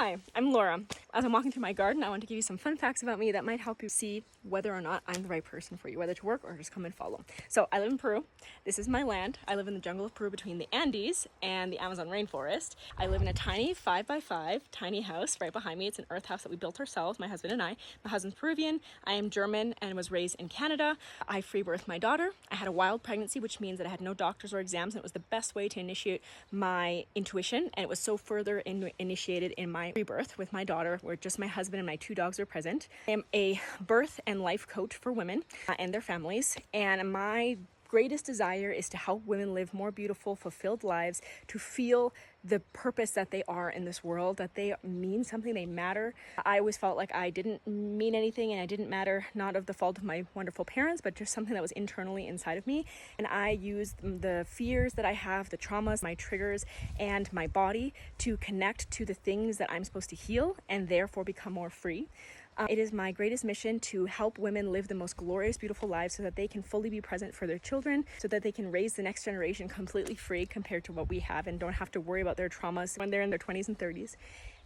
Hi, I'm Laura. As I'm walking through my garden, I want to give you some fun facts about me that might help you see whether or not I'm the right person for you, whether to work or just come and follow. So I live in Peru. This is my land. I live in the jungle of Peru between the Andes and the Amazon rainforest. I live in a tiny 5x5 tiny house right behind me. It's an earth house that we built ourselves, my husband and I. My husband's Peruvian. I am German and was raised in Canada. I free birthed my daughter. I had a wild pregnancy, which means that I had no doctors or exams, and it was the best way to initiate my intuition. And it was so further initiated in my rebirth with my daughter, where just my husband and my 2 dogs are present. I am a birth and life coach for women and their families, and my greatest desire is to help women live more beautiful, fulfilled lives, to feel the purpose that they are in this world, that they mean something, they matter. I always felt like I didn't mean anything and I didn't matter, not of the fault of my wonderful parents, but just something that was internally inside of me. And I used the fears that I have, the traumas, my triggers, and my body to connect to the things that I'm supposed to heal and therefore become more free. It is my greatest mission to help women live the most glorious, beautiful lives so that they can fully be present for their children, so that they can raise the next generation completely free compared to what we have and don't have to worry about their traumas when they're in their 20s and 30s.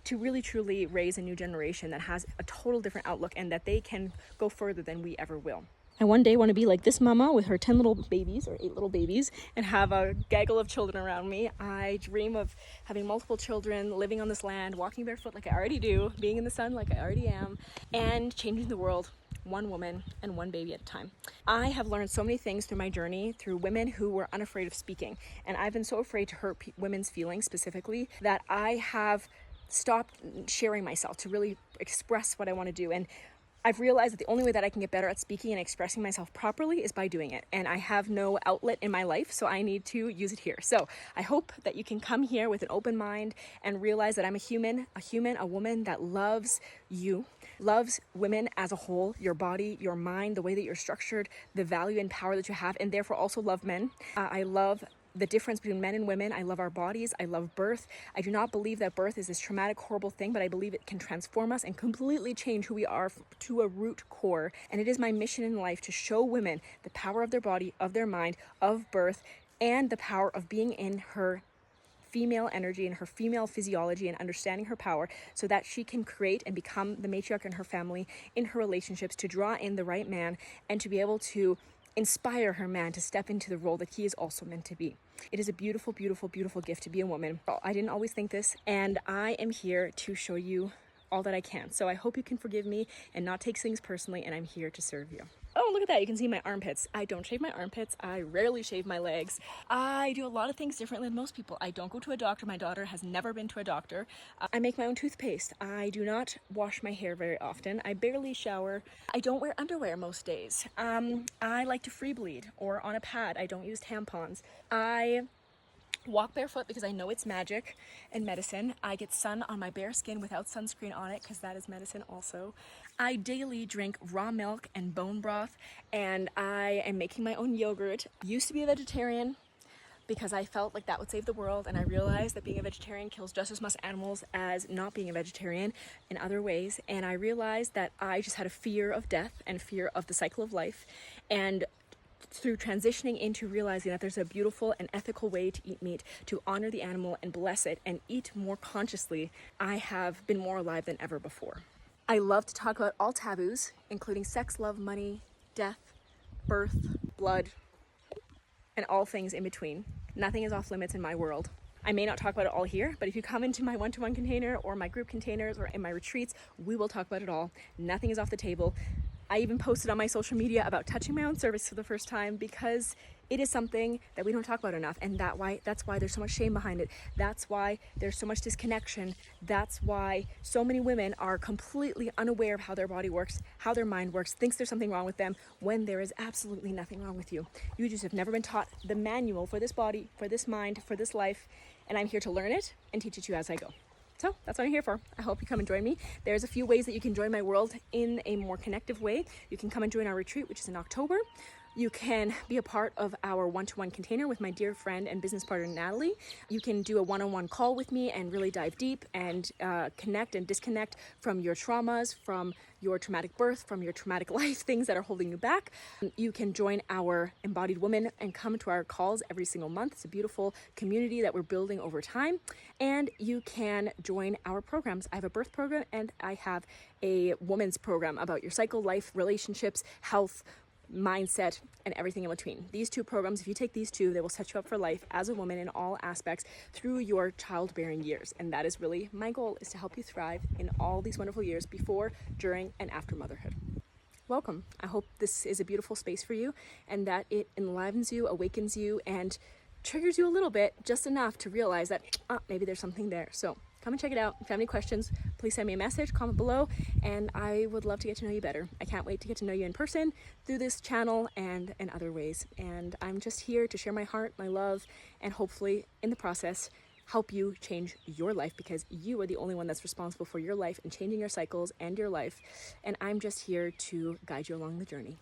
To really truly raise a new generation that has a total different outlook and that they can go further than we ever will. I one day want to be like this mama with her 10 little babies or 8 little babies and have a gaggle of children around me. I dream of having multiple children, living on this land, walking barefoot like I already do, being in the sun like I already am, and changing the world one woman and one baby at a time. I have learned so many things through my journey, through women who were unafraid of speaking. And I've been so afraid to hurt women's feelings specifically that I have stopped sharing myself to really express what I want to do. And I've realized that the only way that I can get better at speaking and expressing myself properly is by doing it. And I have no outlet in my life, so I need to use it here. So I hope that you can come here with an open mind and realize that I'm a woman that loves you, loves women as a whole, your body, your mind, the way that you're structured, the value and power that you have, and therefore also love men. I love the difference between men and women. I love our bodies. I love birth. I do not believe that birth is this traumatic, horrible thing, but I believe it can transform us and completely change who we are to a root core. And it is my mission in life to show women the power of their body, of their mind, of birth, and the power of being in her female energy and her female physiology and understanding her power so that she can create and become the matriarch in her family, in her relationships, to draw in the right man and to be able to inspire her man to step into the role that he is also meant to be. It is a beautiful, beautiful, beautiful gift to be a woman. I didn't always think this, and I am here to show you all that I can. So I hope you can forgive me and not take things personally, and I'm here to serve you. Oh, look at that. You can see my armpits. I don't shave my armpits. I rarely shave my legs. I do a lot of things differently than most people. I don't go to a doctor. My daughter has never been to a doctor. I make my own toothpaste. I do not wash my hair very often. I barely shower. I don't wear underwear most days. I like to free bleed or on a pad. I don't use tampons. I walk barefoot because I know it's magic and medicine. I get sun on my bare skin without sunscreen on it because that is medicine also. I daily drink raw milk and bone broth, and I am making my own yogurt. Used to be a vegetarian because I felt like that would save the world, and I realized that being a vegetarian kills just as much animals as not being a vegetarian in other ways. And I realized that I just had a fear of death and fear of the cycle of life, and through transitioning into realizing that there's a beautiful and ethical way to eat meat, to honor the animal and bless it and eat more consciously, I have been more alive than ever before. I love to talk about all taboos, including sex, love, money, death, birth, blood, and all things in between. Nothing is off limits in my world. I may not talk about it all here, but if you come into my one-to-one container or my group containers or in my retreats, we will talk about it all. Nothing is off the table. I even posted on my social media about touching my own cervix for the first time because it is something that we don't talk about enough, and that's why there's so much shame behind it. That's why there's so much disconnection. That's why so many women are completely unaware of how their body works, how their mind works, thinks there's something wrong with them when there is absolutely nothing wrong with you. You just have never been taught the manual for this body, for this mind, for this life, and I'm here to learn it and teach it to you as I go. So that's what I'm here for. I hope you come and join me. There's a few ways that you can join my world in a more connective way. You can come and join our retreat, which is in October. You can be a part of our one-to-one container with my dear friend and business partner, Natalie. You can do a one-on-one call with me and really dive deep and connect and disconnect from your traumas, from your traumatic birth, from your traumatic life, things that are holding you back. You can join our embodied women and come to our calls every single month. It's a beautiful community that we're building over time. And you can join our programs. I have a birth program and I have a woman's program about your cycle, life, relationships, health, mindset, and everything in between. These two programs, if you take these two, they will set you up for life as a woman in all aspects through your childbearing years. And that is really my goal, is to help you thrive in all these wonderful years before, during, and after motherhood. Welcome. I hope this is a beautiful space for you and that it enlivens you, awakens you, and triggers you a little bit, just enough to realize that maybe there's something there. So come and check it out. If you have any questions, please send me a message, comment below, and I would love to get to know you better. I can't wait to get to know you in person through this channel and in other ways. And I'm just here to share my heart, my love, and hopefully in the process help you change your life, because you are the only one that's responsible for your life and changing your cycles and your life. And I'm just here to guide you along the journey.